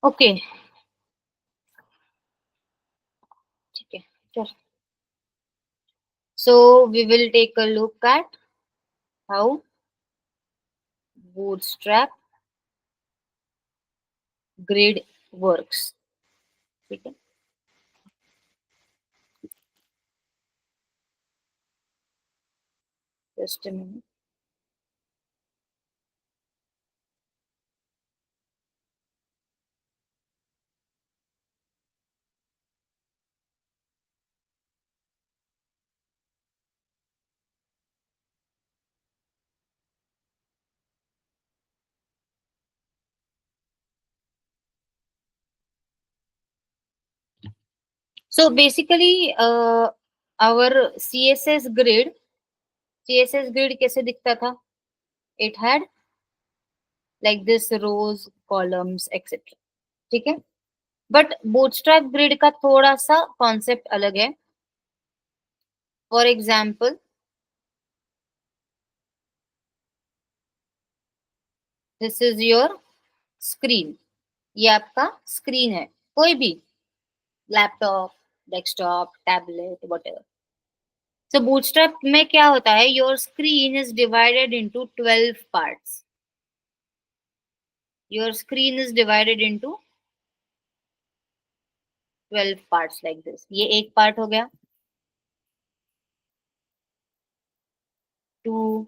Okay, ठीक है, चल। So we will take a look at how Bootstrap grid works. ठीक है, just a minute. So basically, our CSS grid कैसे दिखता था? It had like this rows, columns, etc. ठीक है, बट बूटस्ट्रैप ग्रिड का थोड़ा सा कॉन्सेप्ट अलग है. For example, this is your screen. ये आपका स्क्रीन है, कोई भी laptop, desktop, tablet, whatever. So Bootstrap में क्या होता है? Your screen is divided into 12 parts. Your screen is divided into 12 parts like this. ये एक पार्ट हो गया. टू,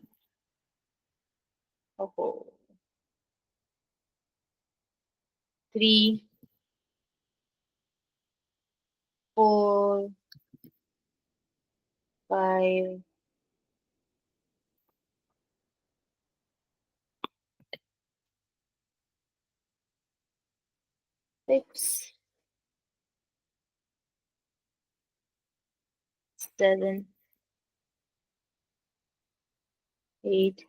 ओहो, three, four, five, six, seven, eight,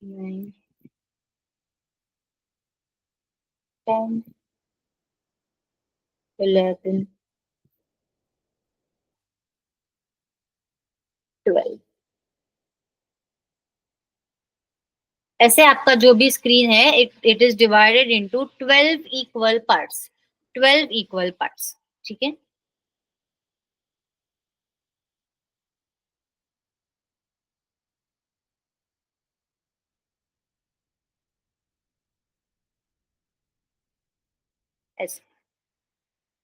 nine, 10, 11, 12. ऐसे आपका जो भी स्क्रीन है, it is divided into 12 equal parts. 12 equal parts. ठीक है, ऐसे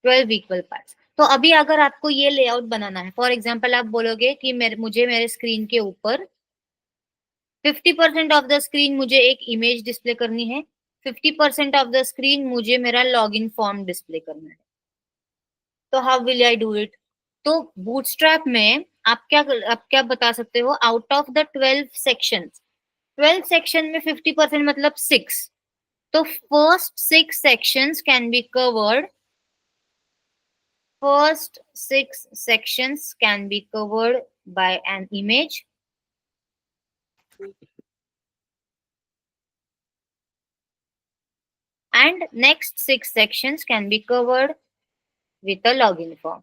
12 इक्वल पार्ट्स. तो अभी अगर आपको ये लेआउट बनाना है, फॉर एग्जाम्पल आप बोलोगे कि मुझे मेरे स्क्रीन के ऊपर 50% ऑफ द स्क्रीन मुझे एक इमेज डिस्प्ले करनी है, 50% ऑफ द स्क्रीन मुझे मेरा लॉग इन फॉर्म डिस्प्ले करना है. तो how will I do it? तो बूटस्ट्रैप में आप क्या बता सकते हो? Out of the 12 section, 12 section में 50% मतलब 6. तो first six sections can be covered by an image, and next 6 sections can be covered with a login form.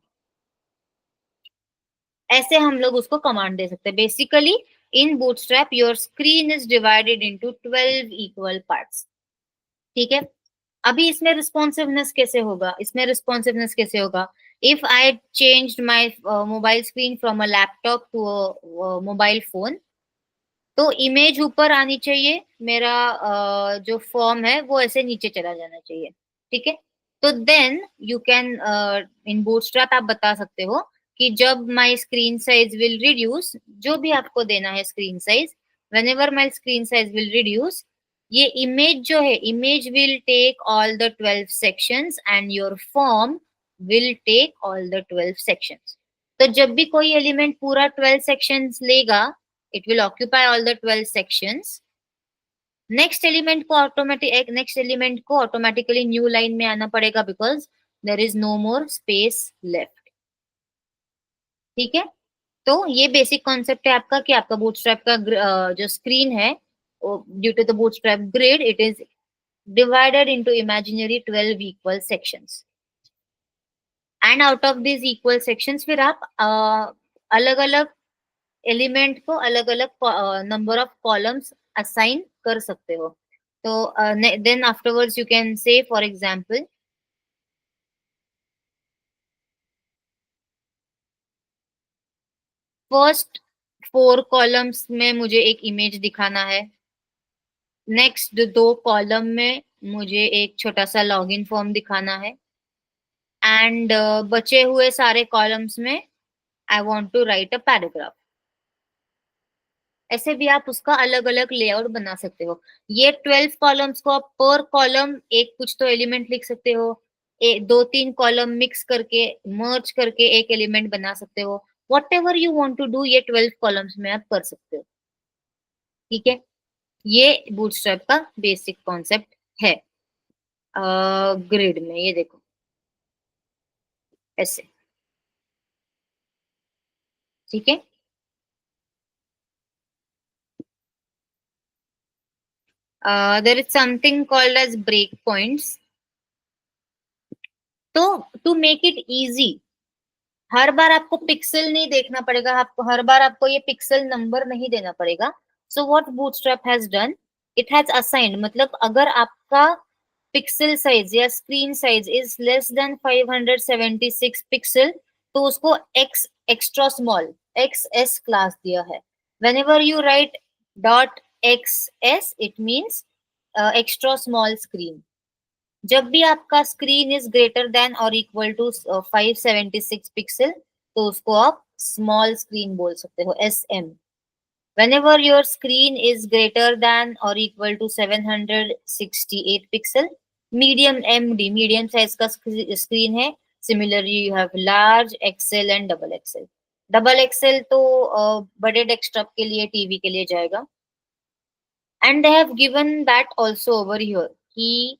ऐसे हम लोग उसको कमांड दे सकते हैं. Basically in Bootstrap your screen is divided into 12 equal parts. ठीक है, अभी इसमें रिस्पॉन्सिवनेस कैसे होगा? If I changed my mobile screen from a laptop to a mobile phone, तो इमेज ऊपर आनी चाहिए, मेरा जो फॉर्म है वो ऐसे नीचे चला जाना चाहिए. ठीक है, तो then you can in Bootstrap आप बता सकते हो कि जब my screen size will reduce, जो भी आपको देना है screen size, whenever my screen size will reduce, ये इमेज जो है, image will take all the 12 sections and your form will take all the 12 sections. तो जब भी कोई एलिमेंट पूरा 12 सेक्शंस लेगा, it will occupy all the 12 sections. Next element को ऑटोमेटिकली न्यू लाइन में आना पड़ेगा, because there is no more space left. ठीक है, तो ये बेसिक कॉन्सेप्ट है आपका कि आपका बूटस्ट्रैप का जो स्क्रीन है, due to the Bootstrap grid, it is divided into imaginary 12 equal sections. And out of this equal sections फिर आप अलग अलग एलिमेंट को अलग अलग नंबर ऑफ कॉलम्स असाइन कर सकते हो. So then afterwards you can say, for example, first 4 columns में मुझे एक इमेज दिखाना है, नेक्स्ट 2 कॉलम में मुझे एक छोटा सा लॉगिन फॉर्म दिखाना है, एंड बचे हुए सारे कॉलम्स में I want to write a paragraph. ऐसे भी आप उसका अलग अलग लेआउट बना सकते हो। ये 12 कॉलम्स को आप पर कॉलम एक कुछ तो एलिमेंट लिख सकते हो, 2-3 कॉलम मिक्स करके मर्ज करके एक एलिमेंट बना सकते हो। Whatever you want to do, ये 12 कॉलम्स में आप कर सकते हो। ठीक है, ये बूटस्ट्रैप का बेसिक कॉन्सेप्ट है। ग्रिड में ये देखो ऐसे। ठीक है, there is something called as break points. तो टू मेक इट इजी, हर बार आपको पिक्सल नहीं देखना पड़ेगा, आपको हर बार आपको ये पिक्सल नंबर नहीं देना पड़ेगा। So what bootstrap has done, it has assigned, मतलब अगर आपका पिक्सल साइज या screen size is less than 576 pixel, तो उसको x extra small x S class दिया है। whenever you write dot xs it means extra small screen। जब भी आपका स्क्रीन इज ग्रेटर देन और इक्वल टू 576 पिक्सल, तो उसको आप स्मॉल स्क्रीन बोल सकते हो, SM। whenever your screen is greater than or equal to 768 pixel, medium MD, medium size का स्क्रीन है। Similarly you have large XL and double XL. Double XL तो बड़े डेस्कटॉप के लिए, टीवी के लिए जाएगा। And they have given that also over here कि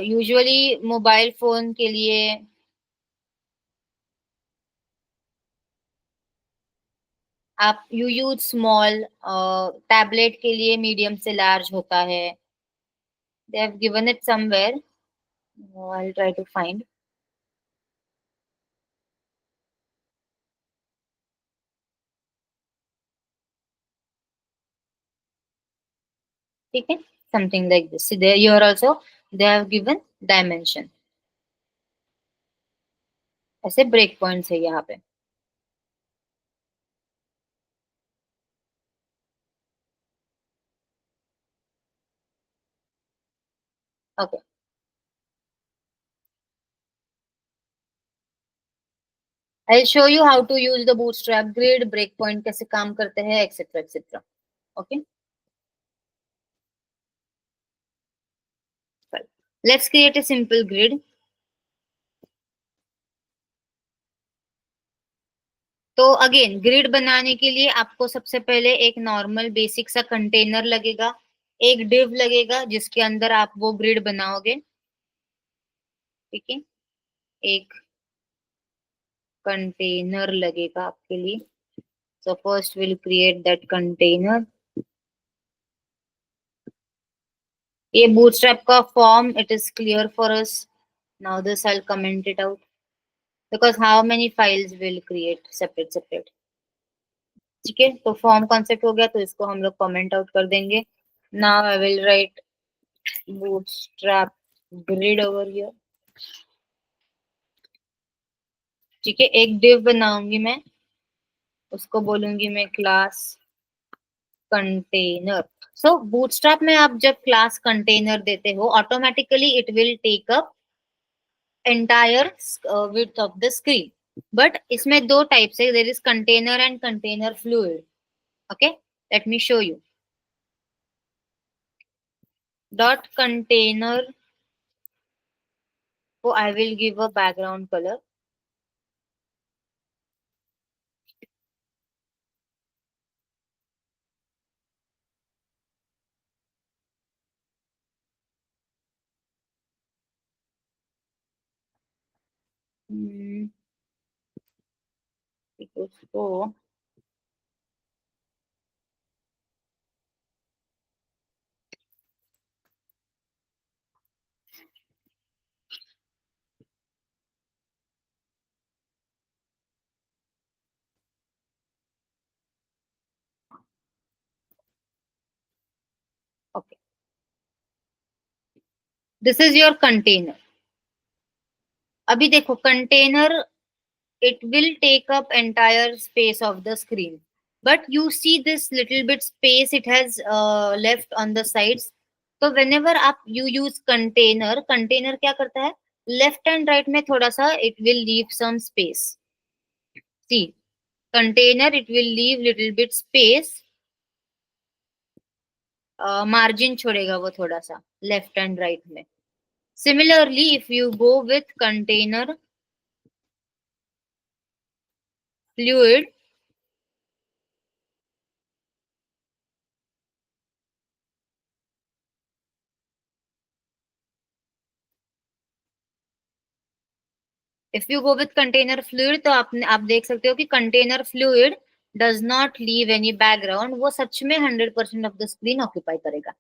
यूजुअली मोबाइल फोन के लिए आप यू यूज स्मॉल, टैबलेट के लिए मीडियम से लार्ज होता है। They have given it somewhere, I will try to find. ठीक है, something like this, there here also they have given dimension. ऐसे ब्रेक पॉइंट्स है यहाँ पे। Okay, I show you how to use the Bootstrap grid, break point कैसे काम करते हैं, etcetera etcetera. Okay, let's create a simple grid। तो again grid बनाने के लिए आपको सबसे पहले एक नॉर्मल बेसिक सा कंटेनर लगेगा, एक डिव लगेगा जिसके अंदर आप वो ग्रिड बनाओगे। ठीक है, एक कंटेनर लगेगा आपके लिए। So first will create that container. ये बूटस्ट्रैप का form, it is clear for us. Now this I will comment it out, because how many files will create separate separate. ठीक है, तो फॉर्म कॉन्सेप्ट हो गया, तो इसको हम लोग कमेंट आउट कर देंगे। Now I will right bootstrap grid over here। ठीक है, एक div बनाऊंगी मैं, उसको बोलूंगी मैं क्लास कंटेनर। सो बूटस्ट्रैप में आप जब क्लास कंटेनर देते हो, automatically it will take up entire width of the screen. But इसमें दो टाइप्स है, there is container and container fluid. Okay, let me show you. Dot container को I will give a background colour. उसको this is your container. अभी देखो container, it will take up entire space of the screen, but you see this little bit space it has left on the sides. तो whenever आप you use container, container क्या करता है, left and right में थोड़ा सा it will leave some space. See, container it will leave little bit space, margin छोड़ेगा वो थोड़ा सा left and right में. Similarly, if you go with container fluid, if you go with container fluid, तो आप देख सकते हो कि container fluid does not leave any background, वो सच में 100% ऑफ द स्क्रीन ऑक्यूपाई करेगा।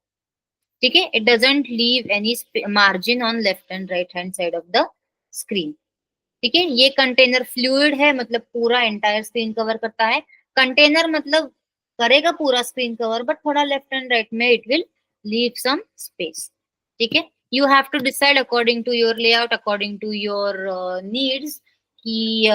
ठीक है, it doesn't leave any margin on left and right hand side of the screen. ठीक है, ये कंटेनर फ्लूइड है, मतलब पूरा एंटायर स्क्रीन कवर करता है। कंटेनर मतलब करेगा पूरा स्क्रीन कवर, बट थोड़ा लेफ्ट एंड राइट में it will leave some space. ठीक है, you have to decide according to your layout, according to your needs कि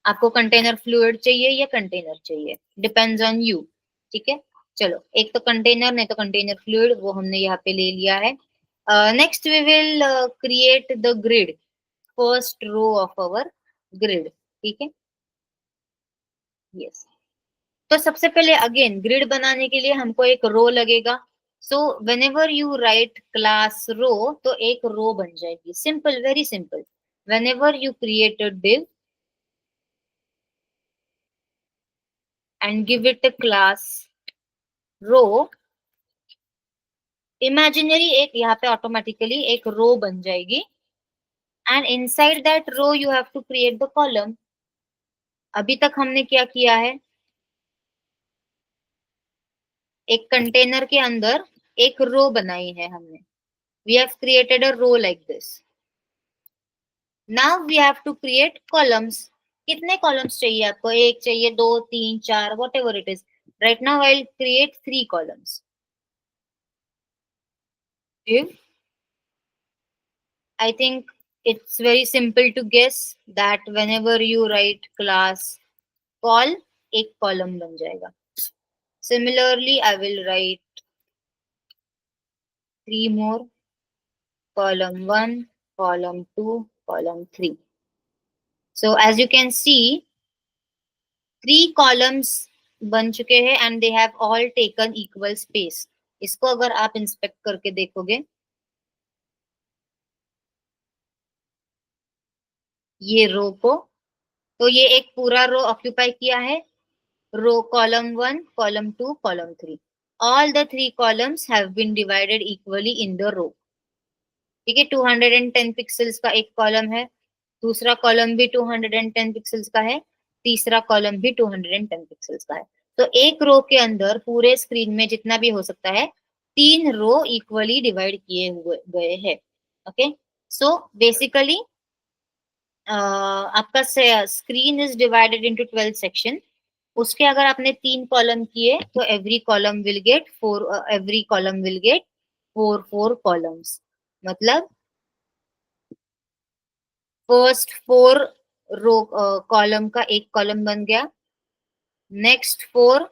आपको कंटेनर फ्लूइड चाहिए या कंटेनर चाहिए, डिपेंड्स ऑन यू। ठीक है, चलो एक तो कंटेनर, नहीं तो कंटेनर फ्लूइड, वो हमने यहाँ पे ले लिया है। Next we will create the grid, first row of our grid. ठीक है, यस। तो सबसे पहले अगेन ग्रिड बनाने के लिए हमको एक रो लगेगा। So whenever you write class row, तो एक रो बन जाएगी, simple, very simple. Whenever you create a div and give it a class row, imaginary एक यहाँ पे ऑटोमेटिकली एक रो बन जाएगी, and inside that row you have to create the column. अभी तक हमने क्या किया है, एक कंटेनर के अंदर एक रो बनाई है हमने, we have created a row like this. Now we have to create columns. कितने कॉलम्स चाहिए आपको, एक चाहिए, दो, तीन, चार, whatever it is. Right now I will create 3 columns. I think it's very simple to guess that whenever you write class call, एक column बन जाएगा। Similarly, I will write 3 more, column 1, column 2, column 3. So as you can see, 3 columns बन चुके हैं and they have all taken equal space. इसको अगर आप inspect करके देखोगे, ये रो को, तो ये एक पूरा रो ऑक्यूपाई किया है। Row column 1, column 2, column 3. All the 3 columns have been divided equally in the row. ठीक है, 210 पिक्सल्स का एक कॉलम है, दूसरा कॉलम भी 210 पिक्सल्स का है, तीसरा कॉलम भी 210 पिक्सल्स का है। तो एक रो के अंदर पूरे स्क्रीन में जितना भी हो सकता है, 3 रो इक्वली डिवाइड किए हुए गए हैं। ओके, सो बेसिकली आपका screen is divided into 12 section. उसके अगर आपने 3 कॉलम किए, तो every column will get 4, every column will get 4 columns. मतलब फर्स्ट 4 रो कॉलम का एक कॉलम बन गया, नेक्स्ट 4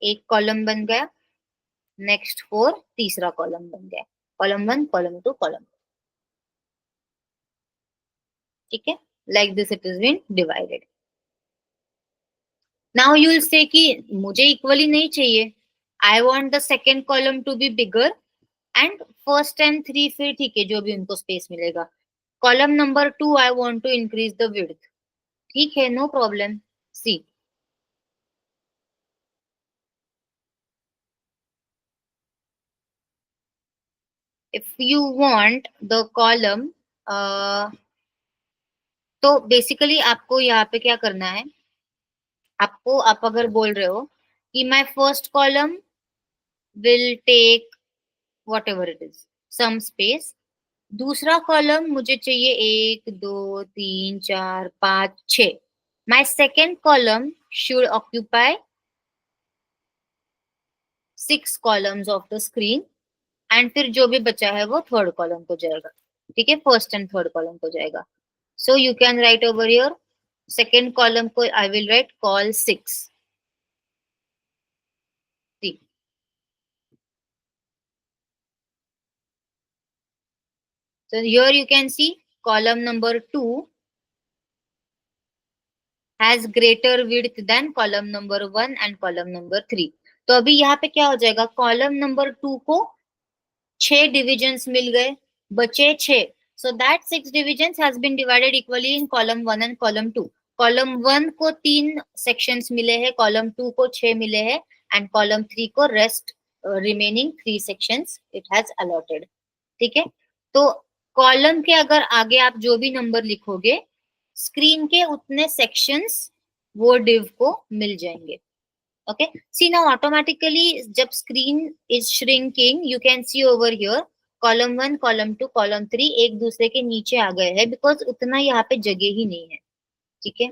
एक कॉलम बन गया, नेक्स्ट 4 तीसरा कॉलम बन गया, कॉलम 1, कॉलम 2, कॉलम। ठीक है, like this it is been divided. Now you will say कि मुझे इक्वली नहीं चाहिए, I want the second column to be bigger and first and 3 फिर ठीक है, जो भी उनको स्पेस मिलेगा। Column number 2 I want to increase the width. ठीक है, no problem. See, if you want the column, तो बेसिकली आपको यहाँ पे क्या करना है, आपको, आप अगर बोल रहे हो कि my first column will take whatever it is some space, दूसरा कॉलम मुझे चाहिए 1, 2, 3, 4, 5, 6, my second column should occupy 6 columns of the screen and फिर जो भी बचा है वो थर्ड कॉलम को जाएगा। ठीक है, फर्स्ट एंड थर्ड कॉलम को जाएगा। So you can write over your second column को I will write col 6। So here you can see column number 2 has greater width than column number 1 and column number 3। तो अभी यहाँ पे क्या हो जाएगा, कॉलम नंबर 2 को 6 डिविजन्स मिल गए, बचे 6। So that 6 divisions has been divided equally in column 1 and column 2। Column 1 को 3 सेक्शंस मिले हैं, कॉलम 2 को 6 मिले हैं, एंड कॉलम 3 को rest remaining 3 sections it has allotted. ठीक है, तो कॉलम के अगर आगे आप जो भी नंबर लिखोगे, स्क्रीन के उतने सेक्शंस वो डिव को मिल जाएंगे। ओके, सी नाउ ऑटोमेटिकली जब screen is shrinking you can see over here column 1 column 2 column 3 एक दूसरे के नीचे आ गए हैं, बिकॉज उतना यहाँ पे जगह ही नहीं है। ठीक है,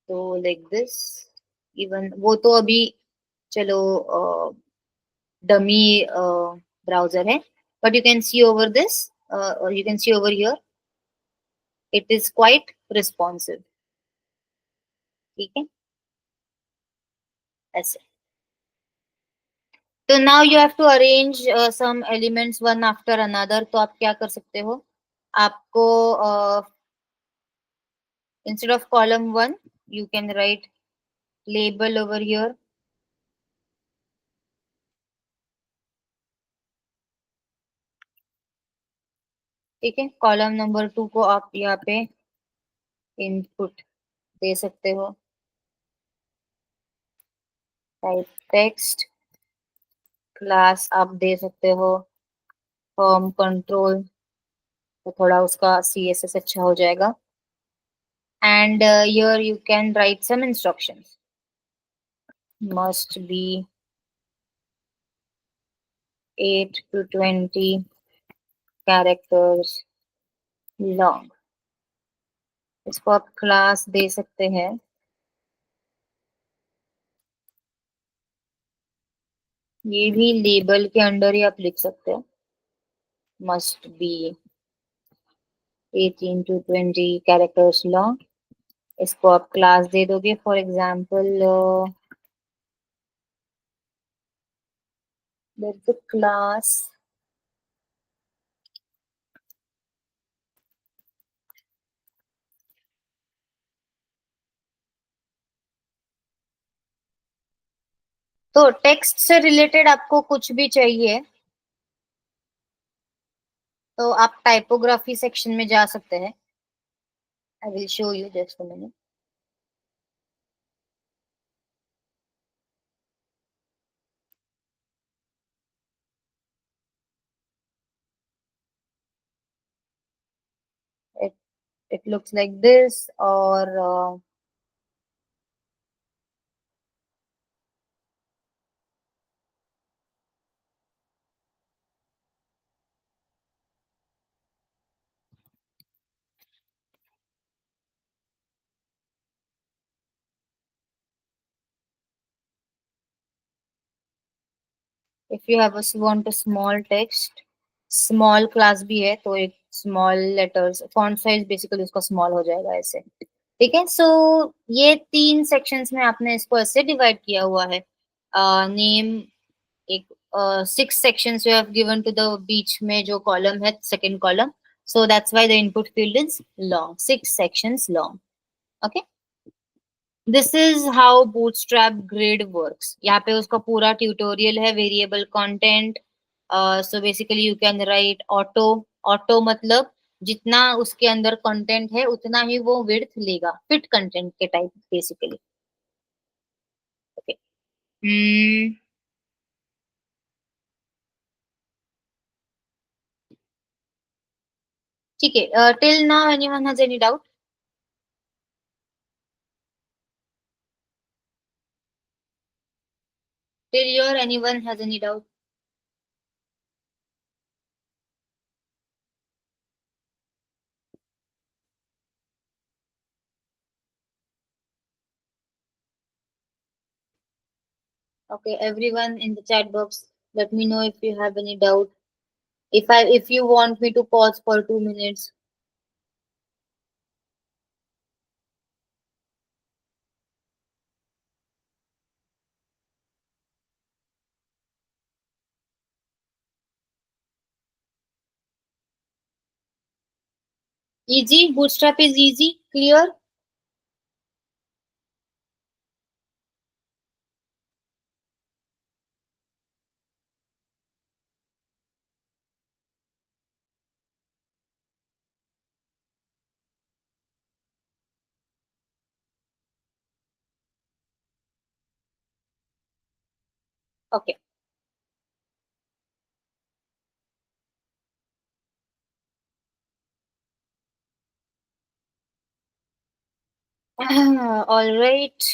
तो लाइक दिस, इवन वो तो अभी चलो डमी ब्राउजर है, but you can see over this, or you can see over here it is quite responsive। ठीक है, ऐसे। तो now you have to arrange some elements one after another. तो आप क्या कर सकते हो, आपको instead of column 1 you can write label over here. ठीक है, कॉलम नंबर 2 को आप यहाँ पे इनपुट दे सकते हो, टाइप टेक्स्ट, क्लास आप दे सकते हो फॉर्म कंट्रोल, तो थोड़ा उसका CSS अच्छा हो जाएगा। And here you can write some instructions, must be 8 to 20 characters long। इसको आप क्लास दे सकते हैं, ये भी लेबल के अंडर ही आप लिख सकते हैं, must be 18 to 20 characters long. इसको आप क्लास दे दोगे, फॉर एग्जाम्पल क्लास तो टेक्स्ट से रिलेटेड आपको कुछ भी चाहिए तो आप टाइपोग्राफी सेक्शन में जा सकते हैं। I will show you just a minute. it looks like this, or if you have a want a small text, small class भी है तो एक small letters font size basically उसका स्मॉल हो जाएगा ऐसे। ठीक है, सो ये 3 सेक्शंस में आपने इसको ऐसे डिवाइड किया हुआ है। नेम एक 6 sections you have given to the बीच में जो कॉलम है second column, so that's why the input field is long, 6 sections long. Okay, this is how Bootstrap grid works. यहाँ पे उसका पूरा ट्यूटोरियल है, variable content. So basically you can write auto, auto मतलब जितना उसके अंदर कंटेंट है उतना ही वो विड्थ लेगा, फिट कंटेंट के टाइप बेसिकली। ओके, ठीक है, till now anyone has any doubt? Till your anyone has any doubt? Okay, everyone in the chat box, Let me know if you have any doubt. If you want me to pause for 2 minutes. Easy. Bootstrap is easy. Clear. Okay. All right.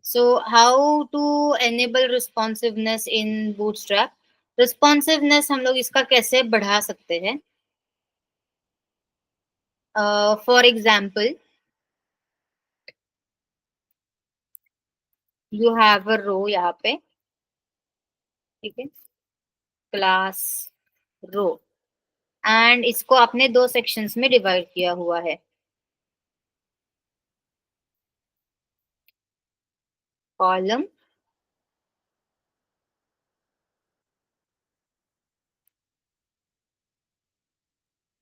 So how to enable responsiveness in Bootstrap? Responsiveness हम लोग इसका कैसे बढ़ा सकते हैं? For example, you have a row यहाँ पे, ठीक है? क्लास रो एंड इसको आपने दो सेक्शंस में डिवाइड किया हुआ है. Column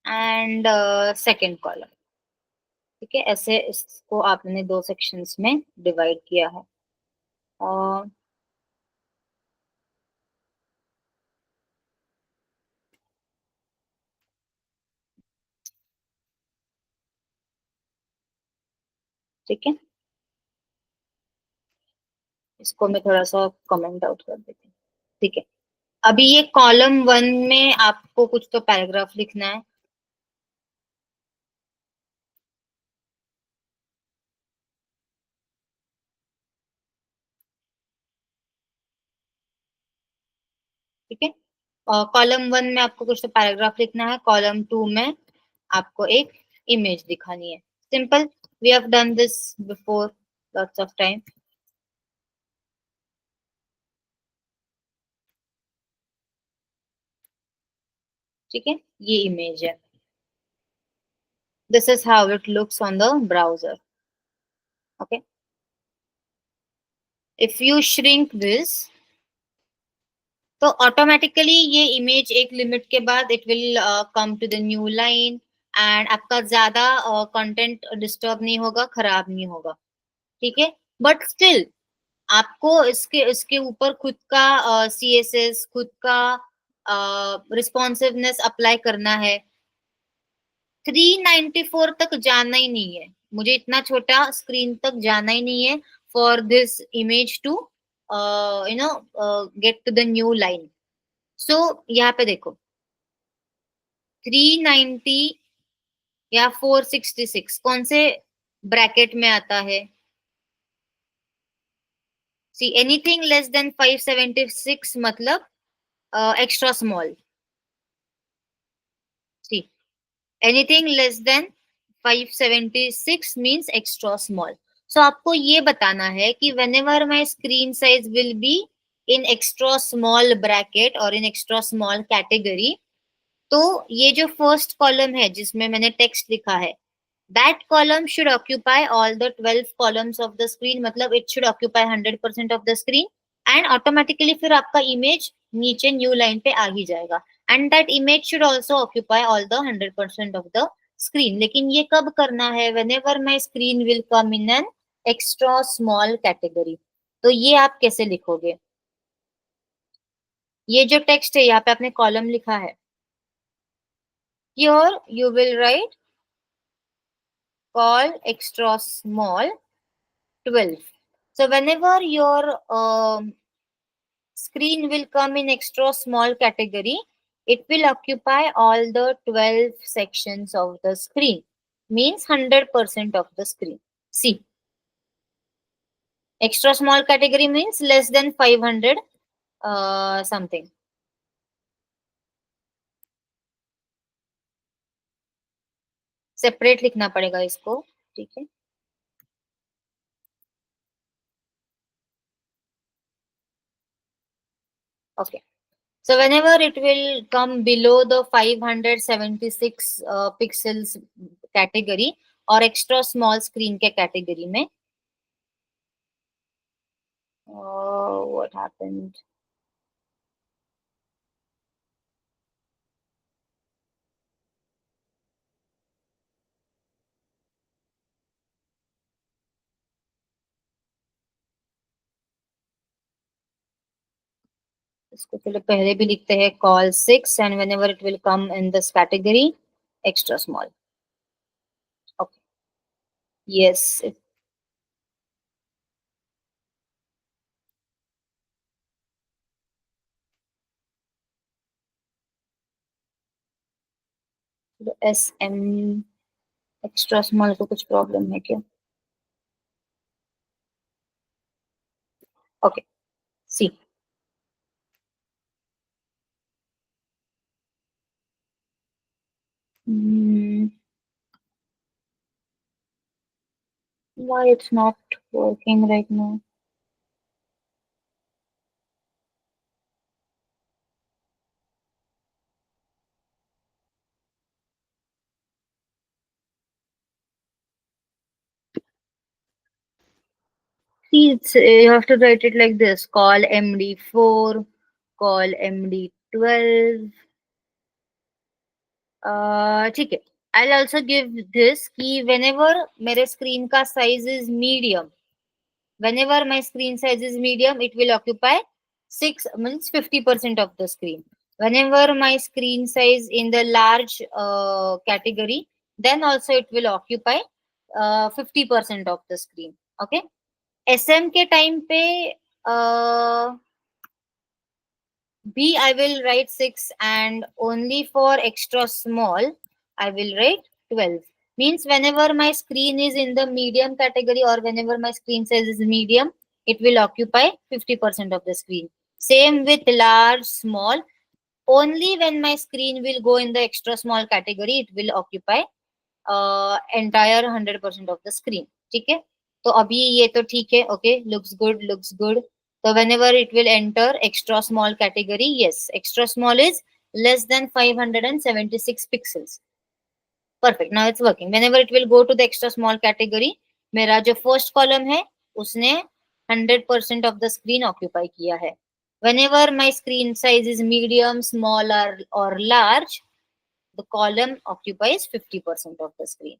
and second column. ठीक है, ऐसे इसको आपने दो सेक्शंस में डिवाइड किया है. और ठीक है, इसको मैं थोड़ा सा कमेंट आउट कर देती हूँ. ठीक है, अभी ये कॉलम वन में आपको कुछ तो पैराग्राफ लिखना है. ठीक है, कॉलम वन में आपको कुछ तो पैराग्राफ लिखना है. कॉलम टू में आपको एक इमेज दिखानी है. Simple. We have done this before lots of time. ठीक है, ये इमेज है. This is how it looks on the browser. Okay, if you shrink this तो ऑटोमेटिकली ये इमेज एक लिमिट के बाद it will come to the new line and आपका ज्यादा कंटेंट डिस्टर्ब नहीं होगा, खराब नहीं होगा. ठीक है, बट स्टिल आपको इसके इसके ऊपर खुद का CSS, खुद का रिस्पॉन्सिवनेस अप्लाई करना है. 394 तक जाना ही नहीं है, मुझे इतना छोटा स्क्रीन तक जाना ही नहीं है for this image to get to the new line. So यहाँ पे देखो, 390 या 466 कौन से ब्रैकेट में आता है? सी एनीथिंग लेस देन 576 मतलब extra small. See anything less than 576 means extra small. So आपको ये बताना है कि whenever my screen size will be in extra small bracket or in extra small category, तो ये जो फर्स्ट कॉलम है जिसमें मैंने टेक्स्ट लिखा है, that column should occupy all the 12 columns of the screen. मतलब it should occupy 100% of the screen and automatically फिर आपका इमेज नीचे न्यू लाइन पे आ ही जाएगा. And that image should also occupy all the 100% of the screen. लेकिन ये कब करना है? Whenever my screen will come in an extra small category. तो ये आप कैसे लिखोगे? ये जो टेक्स्ट है यहाँ पे आपने कॉलम लिखा है. Here you will write call extra small 12. So whenever your screen will come in extra small category, it will occupy all the 12 sections of the screen. Means 100% of the screen. See, extra small category means less than 500 something. Separate लिखना पड़ेगा इसको, ठीक है। Okay, so whenever it will come below the 576 pixels category और extra small screen के category में, what happened? इसको चलो पहले भी लिखते हैं, call 6 and whenever it will come in this category extra small. Okay, yes, SM extra small को कुछ प्रॉब्लम है क्या? Okay, see, why it's not working right now? See, you have to write it like this: call MD4, call MD12. ठीक है। I'll also give this कि whenever मेरे screen का size is medium, whenever my screen size is medium, it will occupy 6 means 50% of the screen. Whenever my screen size in the large category, then also it will occupy 50% of the screen. Okay. SM के time पे B I will write 6 and only for extra small I will write 12. Means whenever my screen is in the medium category or whenever my screen size is medium, it will occupy 50% of the screen. Same with large, small. Only when my screen will go in the extra small category, it will occupy entire 100% of the screen. ठीक है, तो अभी ये तो ठीक है. Okay, looks good, looks good. So whenever it will enter extra small category, yes, extra small is less than 576 pixels. Perfect. Now it's working. Whenever it will go to the extra small category, मेरा जो first column है उसने 100% of the screen occupy किया है. Whenever my screen size is medium, small or large, the column occupies 50% of the screen.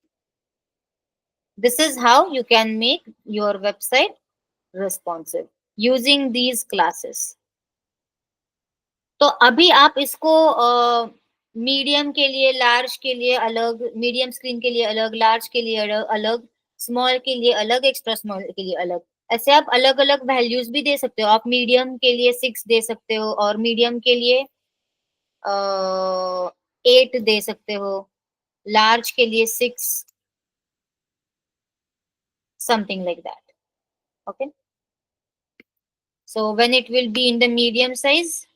This is how you can make your website responsive using these classes. तो अभी आप इसको medium के लिए, large के लिए अलग, मीडियम स्क्रीन के लिए अलग, लार्ज के लिए अलग, स्मॉल के लिए अलग, एक्स्ट्रा स्मॉल के लिए अलग, ऐसे आप अलग अलग वैल्यूज भी दे सकते हो. आप मीडियम के लिए 6 दे सकते हो और मीडियम के लिए 8 दे सकते हो, लार्ज के लिए 6, something like that. Okay, so when it will be in the medium size,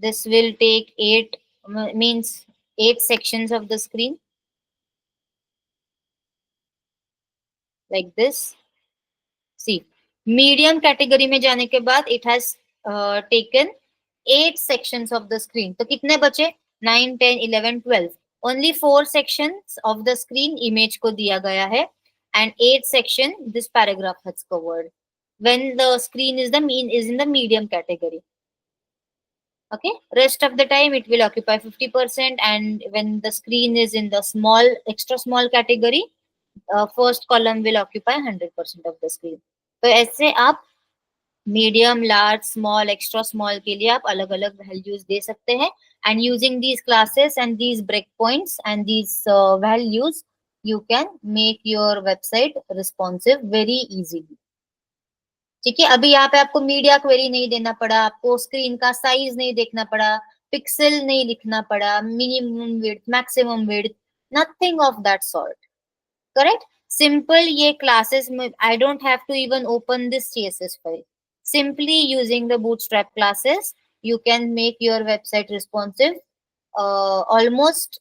this will take 8, means 8 sections of the screen like this. See, medium category में जाने के बाद it has taken 8 sections of the screen. तो कितने बचे? 9, 10, 11, 12. Only 4 sections of the screen image को दिया गया है and 8 section this paragraph has covered. When the screen is in the medium category. Okay, rest of the time it will occupy 50%, and when the screen is in the small, extra small category, first column will occupy 100% of the screen. तो ऐसे आप medium, large, small, extra small के लिए आप अलग अलग values दे सकते हैं. And using these classes and these break points and these values you can make your website responsive very easily. ठीक है, अभी यहाँ पे आपको मीडिया क्वेरी नहीं देना पड़ा, आपको स्क्रीन का साइज नहीं देखना पड़ा, पिक्सल नहीं लिखना पड़ा, minimum width, maximum width, nothing of that sort. Correct, simple. ये क्लासेस में I don't have to even open this CSS file. Simply using the bootstrap classes, you can make your website responsive almost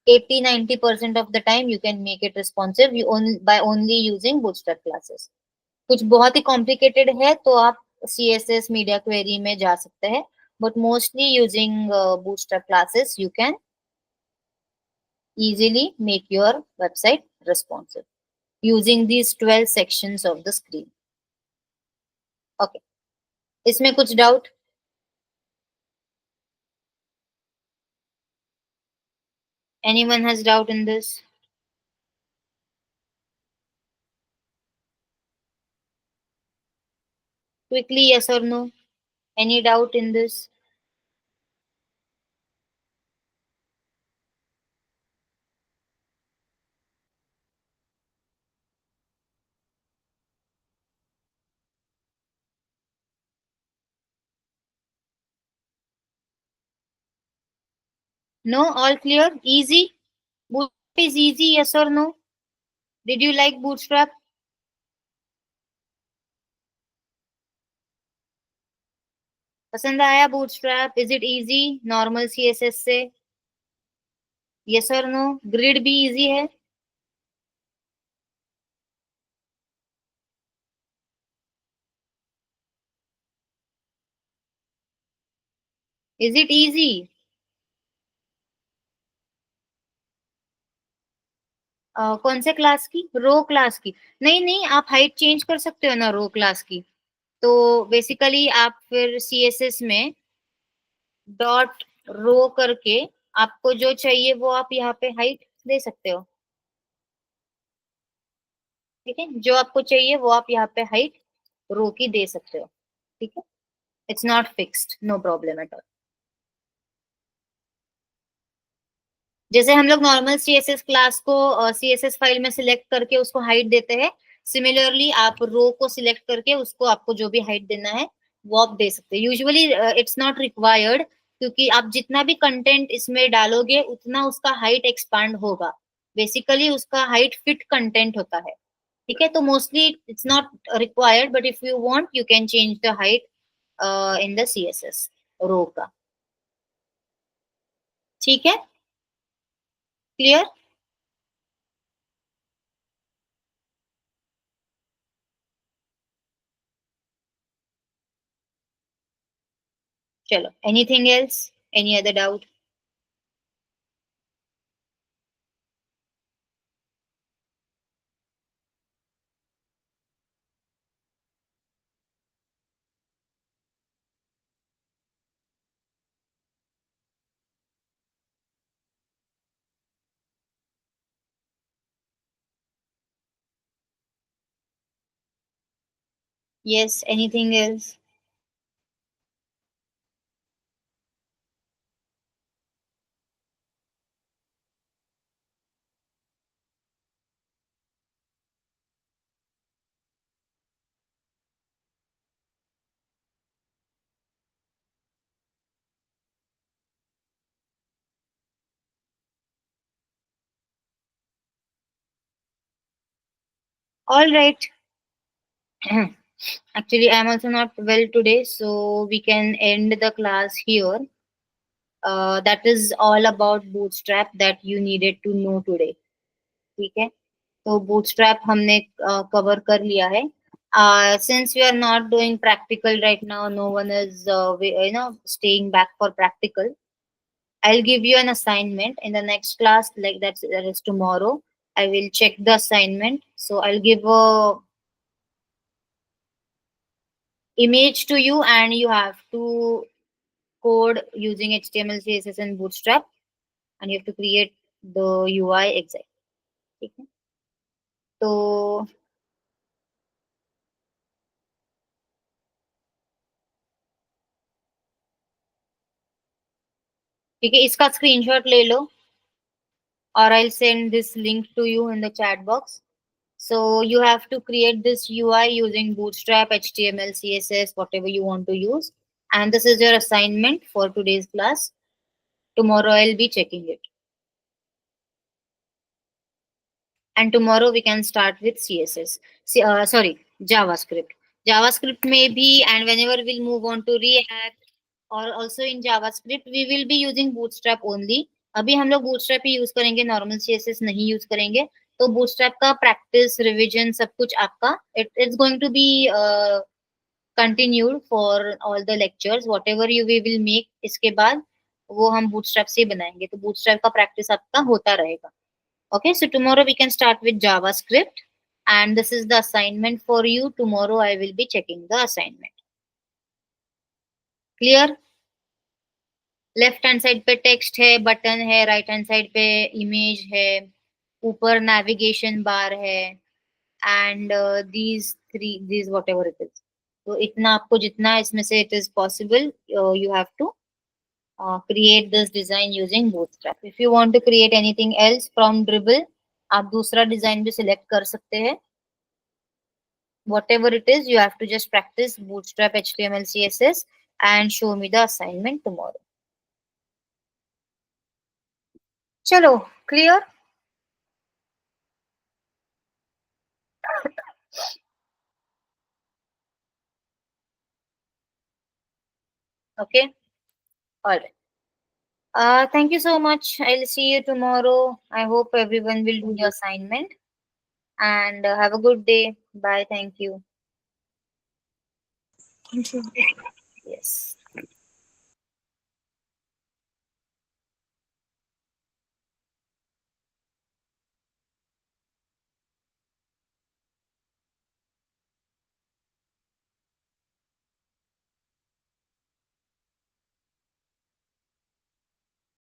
80-90% of the time you can make it responsive you only by only using bootstrap classes. कुछ बहुत ही complicated है तो आप CSS media query में जा सकते हैं, but mostly using bootstrap classes you can easily make your website responsive using these 12 sections of the screen. Okay, इसमें कुछ doubt? Anyone has doubt in this? Quickly, yes or no? Any doubt in this? No, all clear? Easy? Bootstrap is easy, yes or no? Did you like Bootstrap? पसंद आया Bootstrap? Is it easy? Normal CSS से? Yes or no? Grid भी easy है? Is it easy? कौन से class की? रो class की? नहीं नहीं, आप हाइट चेंज कर सकते हो ना रो क्लास की। तो बेसिकली आप फिर CSS में डॉट रो करके आपको जो चाहिए वो आप यहाँ पे हाइट दे सकते हो। ठीक है, जो आपको चाहिए वो आप यहाँ पे हाइट रो की दे सकते हो। ठीक है, it's not fixed, no problem at all. जैसे हम लोग नॉर्मल CSS क्लास को CSS फाइल में सिलेक्ट करके उसको हाइट देते हैं, सिमिलरली आप रो को सिलेक्ट करके उसको आपको जो भी हाइट देना है वो आप दे सकते हैं। यूजुअली इट्स नॉट रिक्वायर्ड, क्योंकि आप जितना भी कंटेंट इसमें डालोगे उतना उसका हाइट एक्सपांड होगा। बेसिकली उसका हाइट फिट कंटेंट होता है। ठीक है, तो mostly it's not required, but if you want you can change the height in the CSS रो का। ठीक है, क्लियर? चलो, anything else? Any other doubt? Yes, anything else? All right. Actually, I'm also not well today, so we can end the class here. That is all about Bootstrap that you needed to know today. ठीक है, तो Bootstrap हमने cover कर लिया है. Since we are not doing practical right now, no one is staying back for practical. I'll give you an assignment in the next class, like that is tomorrow. I will check the assignment. So I'll give a image to you, and you have to code using HTML, CSS, and Bootstrap, and you have to create the UI exact. ठीक है, तो ठीक है, इसका screenshot ले लो, or I'll send this link to you in the chat box. So you have to create this UI using Bootstrap, HTML, CSS, whatever you want to use. And this is your assignment for today's class. Tomorrow I'll be checking it. And tomorrow we can start with CSS. Sorry, JavaScript. JavaScript may be, and whenever we'll move on to React or also in JavaScript, we will be using Bootstrap only. अभी हम लोग Bootstrap ही use करेंगे, normal CSS नहीं use करेंगे। तो Bootstrap का practice, revision सब कुछ आपका it's going to be continued for all the lectures, whatever you we will make, इसके बाद वो हम bootstrap से बनाएंगे, तो bootstrap का practice आपका होता रहेगा। Okay, so tomorrow we can start with JavaScript, and this is the assignment for you. Tomorrow I will be checking the assignment. Clear? Left hand side पे टेक्स्ट है, बटन है, राइट हैंड साइड पे image है, ऊपर navigation bar है, and these whatever it is. तो इतना आपको जितना इसमें से it is possible, you have to create this design using Bootstrap. If you want to create anything else from Dribble, आप दूसरा डिजाइन भी सिलेक्ट कर सकते हैं। Whatever it is, you have to just practice Bootstrap HTML CSS and show me the assignment tomorrow. चलो, clear? Okay, all right. Thank you so much. I'll see you tomorrow. I hope everyone will do the assignment, and have a good day. Bye. Thank you. Thank you. Yes.